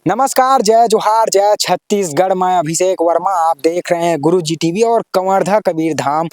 नमस्कार, जय जोहार, जय छत्तीसगढ़। मैं अभिषेक वर्मा, आप देख रहे हैं गुरु जी टीवी। और कवर्धा कबीरधाम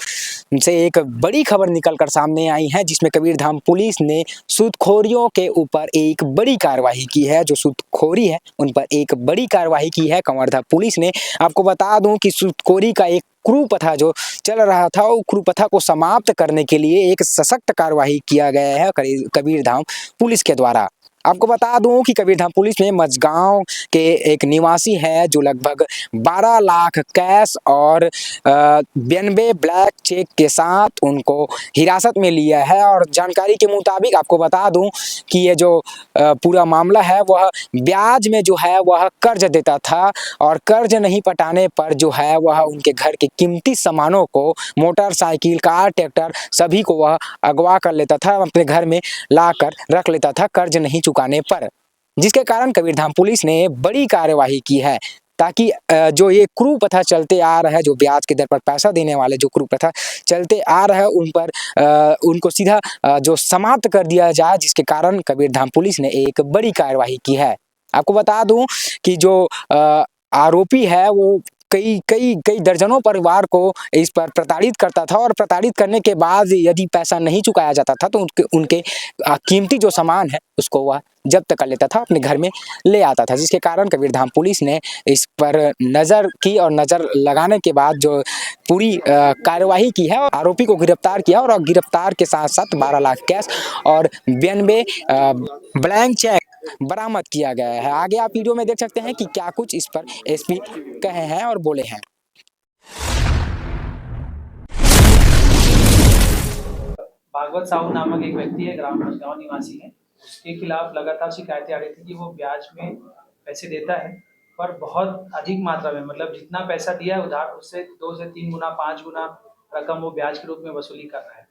से एक बड़ी खबर निकलकर सामने आई है, जिसमें कबीरधाम पुलिस ने सूदखोरियों के ऊपर एक बड़ी कार्रवाई की है। जो सूदखोरी है उन पर एक बड़ी कार्रवाई की है कवर्धा पुलिस ने। आपको बता दूं कि सूदखोरी का एक कुप्रथा जो चल रहा था, वो कुप्रथा को समाप्त करने के लिए एक सशक्त कार्रवाई किया गया है कबीरधाम पुलिस के द्वारा। आपको बता दूं कि कबीरधाम पुलिस में मझगांव के एक निवासी है जो लगभग 12 लाख कैश और 92 ब्लैक चेक के साथ उनको हिरासत में लिया है। और जानकारी के मुताबिक आपको बता दूं कि ये जो पूरा मामला है वह ब्याज में जो है वह कर्ज देता था, और कर्ज नहीं पटाने पर जो है वह उनके घर के कीमती सामानों को, मोटरसाइकिल, कार, ट्रैक्टर, सभी को वह अगवा कर लेता था, अपने घर में लाकर रख लेता था कर्ज नहीं चुकाने पर। जिसके कारण कबीरधाम पुलिस ने बड़ी कार्यवाही की है, ताकि जो ये कुप्रथा चलते आ रहा है, जो ब्याज के दर पर पैसा देने वाले जो कुप्रथा चलते आ रहा है, उन पर उनको सीधा जो समाप्त कर दिया जाए। जिसके कारण कबीरधाम पुलिस ने एक बड़ी कार्यवाही की है। आपको बता दूं कि जो आरोपी है वो कई कई कई दर्जनों परिवार को इस पर प्रताड़ित करता था, और प्रताड़ित करने के बाद यदि पैसा नहीं चुकाया जाता था तो उनके कीमती जो सामान है उसको वह जब्त कर लेता था, अपने घर में ले आता था। जिसके कारण कबीरधाम पुलिस ने इस पर नज़र की, और नज़र लगाने के बाद जो पूरी कार्यवाही की है, आरोपी को गिरफ्तार किया, और गिरफ्तार के साथ साथ 12 लाख कैश और 92 ब्लैंक चेक बरामद किया गया है। आगे आप वीडियो में देख सकते हैं कि क्या कुछ इस पर एसपी कहे हैं और बोले हैं। भागवत साहू नामक एक व्यक्ति है, ग्राम मझगांव निवासी है। उसके खिलाफ लगातार शिकायतें आ रही थी कि वो ब्याज में पैसे देता है, पर बहुत अधिक मात्रा में, मतलब जितना पैसा दिया है उधार उससे 2 से 3 गुना 5 गुना रकम वो ब्याज के रूप में वसूली कर रहा है।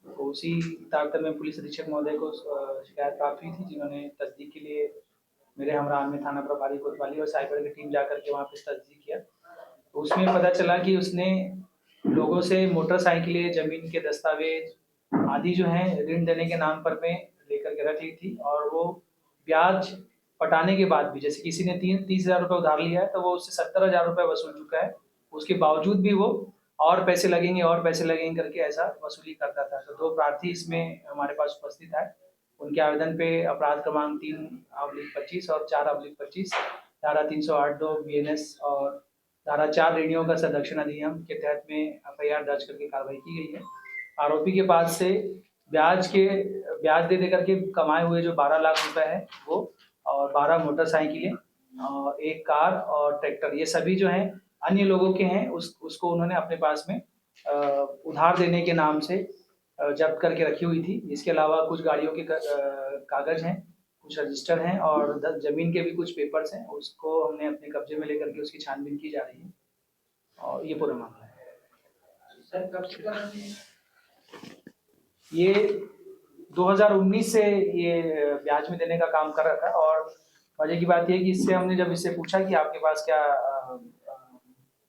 तो उसी तारतम्य में पुलिस अधीक्षक महोदय को शिकायत प्राप्त हुई थी, जिन्होंने तस्दीक के लिए मेरे हमरान में थाना प्रभारी कोतवाली और साइबर की टीम जाकर के वहाँ पे तस्दीक किया। तो उसमें पता चला कि उसने लोगों से मोटरसाइकिलें, जमीन के दस्तावेज आदि जो है ऋण देने के नाम पर में लेकर के रख ली थी, और वो ब्याज पटाने के बाद भी, जैसे किसी ने 30,000 रुपये उधार लिया है तो वो उससे 70,000 रुपये वसूल चुका है, उसके बावजूद भी वो और पैसे लगेंगे करके ऐसा वसूली करता था। तो 2 प्रार्थी इसमें हमारे पास उपस्थित है। उनके आवेदन पे अपराध क्रमांक 3/25 और 4/25, धारा 308(2) BNS और धारा 4 रेडियो का संरक्षण अधिनियम के तहत में एफआईआर दर्ज करके कार्रवाई की गई है। आरोपी के पास से ब्याज दे देकर के कमाए हुए जो 12 लाख रुपए है वो, और 12 मोटरसाइकिलें और 1 कार और ट्रैक्टर, ये सभी जो हैं अन्य लोगों के हैं। उसको उन्होंने अपने पास में उधार देने के नाम से जब्त करके रखी हुई थी। इसके अलावा कुछ गाड़ियों के कागज हैं, कुछ रजिस्टर हैं, और जमीन के भी कुछ पेपर्स हैं। उसको हमने अपने कब्जे में लेकर के उसकी छानबीन की जा रही है, और ये पूरा मामला है। सर कब से ये 2019 से ये ब्याज में देने का काम कर रहा था। और मजे की बात ये है कि इससे हमने जब इससे पूछा कि आपके पास क्या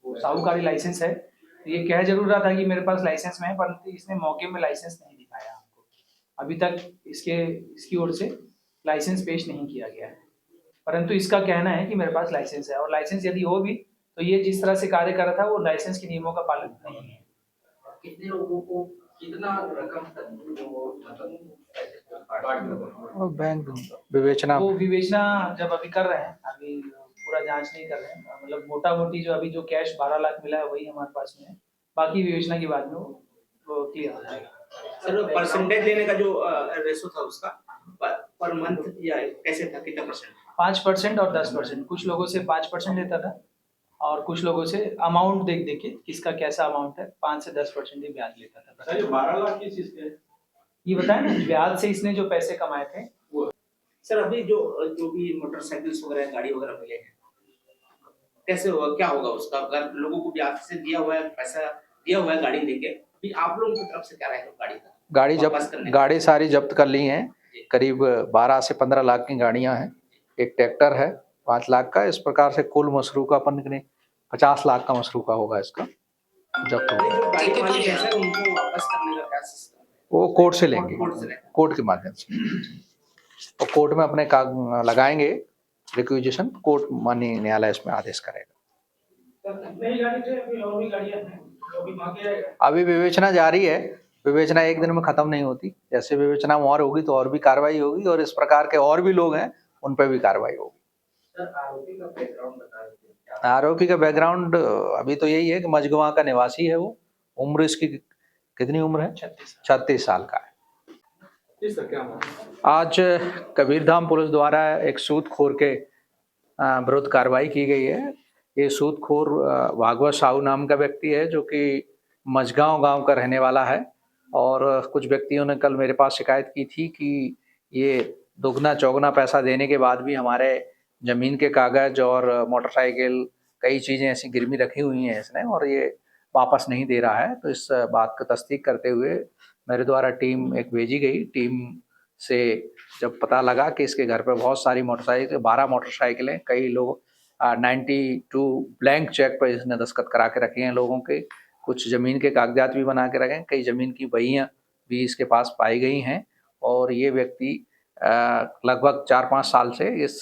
साहूकारी लाइसेंस है, तो ये कह जरूर रहा था कि मेरे पास लाइसेंस में है, परंतु इसने मौके में लाइसेंस नहीं दिखाया हमको। अभी तक इसकी ओर से लाइसेंस पेश नहीं किया गया है, परंतु इसका कहना है कि मेरे पास लाइसेंस है, और लाइसेंस यदि हो भी तो ये जिस तरह से कार्य कर रहा था वो लाइसेंस के नियमों का पालन नहीं है। कितने लोगों को कितना रकम तक बैंक विवेचना जब अभी कर रहे हैं, अभी पूरा जांच नहीं कर रहे हैं। मतलब मोटा मोटी जो अभी जो कैश 12 लाख मिला है वही हमारे पास में है, बाकी विवेचना के बाद में वो क्लियर हो जाएगा। सर परसेंटेज लेने का जो रेशो था उसका पर मंथ या कैसे था, कितना परसेंट? 5% और 10%। कुछ लोगों से 5% लेता था, और कुछ लोगों से अमाउंट देख के किसका कैसा अमाउंट है 5 से 10% ही ब्याज लेता था। सर ये 12 लाख किस चीज के? ये बताया ना, ब्याज से इसने जो पैसे कमाए थे वो। सर अभी जो भी मोटरसाइकिल्स वगैरह, गाड़ी वगैरह मिले हैं, कैसे होगा, क्या होगा उसका? अगर लोगों को ब्याज से दिया हुआ है, पैसा दिया हुआ है गाड़ी देके, अभी आप लोगों की तरफ से क्या रहेगा गाड़ी का? गाड़ी सारी जब्त कर ली हैं। करीब 12 से 15 लाख की गाड़ियां हैं, एक ट्रैक्टर है 5 लाख का। इस प्रकार से कुल मसरूका अपन ने 50 लाख का मसरूका होगा इसका जब्त होगा। गाड़ी मालिक है सर, उनको वापस करने का क्या सिस्टम है? वो कोर्ट से लेंगे, कोर्ट के माध्यम से। और कोर्ट में अपने लगाएंगे रिक्विजिशन कोर्ट माननीय न्यायालय इसमें आदेश करेगा। नई गाड़ी थे अभी और भी गाड़ियां हैं जो अभी बाकी रहेगा। अभी विवेचना जारी है, विवेचना एक दिन में खत्म नहीं होती, जैसे विवेचना और होगी तो और भी कार्रवाई होगी, और इस प्रकार के और भी लोग हैं उन पर भी कार्रवाई होगी। आरोपी का बैकग्राउंड बता दीजिए। आरोपी का बैकग्राउंड अभी तो यही है कि मझगवां का निवासी है वो। उम्र इसकी कितनी उम्र है? 36 साल का है। आज कबीरधाम पुलिस द्वारा एक सूदखोर के विरुद्ध कार्रवाई की गई है। ये सूदखोर भागवत साहू नाम का व्यक्ति है जो कि मझगांव गांव का रहने वाला है, और कुछ व्यक्तियों ने कल मेरे पास शिकायत की थी कि ये दुगना चौगना पैसा देने के बाद भी हमारे ज़मीन के कागज़ और मोटरसाइकिल कई चीज़ें ऐसी गिरवी रखी हुई हैं इसने, और ये वापस नहीं दे रहा है। तो इस बात का तस्दीक करते हुए मेरे द्वारा टीम एक भेजी गई। टीम से जब पता लगा कि इसके घर पे बहुत सारी मोटरसाइकिल, 12 मोटरसाइकिलें, कई लोग 92 ब्लैंक चेक पर इसने दस्तखत करा के रखे हैं लोगों के, कुछ ज़मीन के कागजात भी बना के रखे हैं, कई ज़मीन की बहियाँ भी इसके पास पाई गई हैं। और ये व्यक्ति लगभग 4-5 साल से इस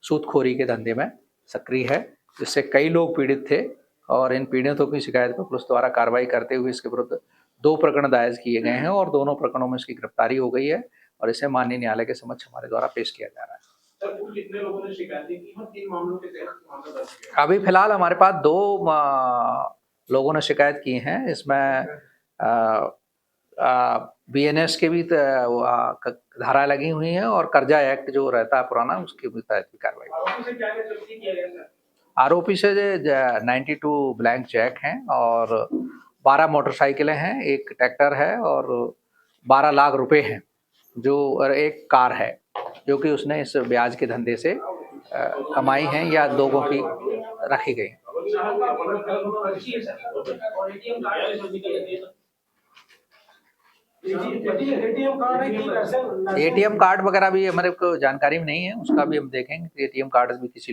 सूदखोरी के धंधे में सक्रिय है, जिससे कई लोग पीड़ित थे, और इन पीड़ितों की शिकायत पर पुलिस द्वारा कार्रवाई करते हुए इसके विरुद्ध 2 प्रकरण दायर किए गए हैं, और दोनों प्रकरणों में इसकी गिरफ्तारी हो गई है, और इसे माननीय न्यायालय के समक्ष हमारे द्वारा पेश किया जा रहा है। सर, कुल कितने लोगों ने शिकायतें की और किन मामलों के तहत मामला दर्ज किया? अभी फिलहाल हमारे पास 2 लोगों ने शिकायत की हैं। इसमें BNS के भी धारा लगी हुई है, और कर्जा एक्ट जो रहता है पुराना, उसके भी तहत भी कार्रवाई। आरोपी से क्या क्या जब्ती किया गया सर? आरोपी से 92 ब्लैंक चेक हैं, और 12 मोटरसाइकिलें हैं, एक ट्रैक्टर है, और 12 लाख रुपए हैं, जो, और एक कार है जो कि उसने इस ब्याज के धंधे से कमाई हैं या लोगों की रखी गई। ATM कार्ड वगैरह भी हमारे को जानकारी में नहीं है, उसका भी हम देखेंगे। ATM कार्ड भी किसी लोग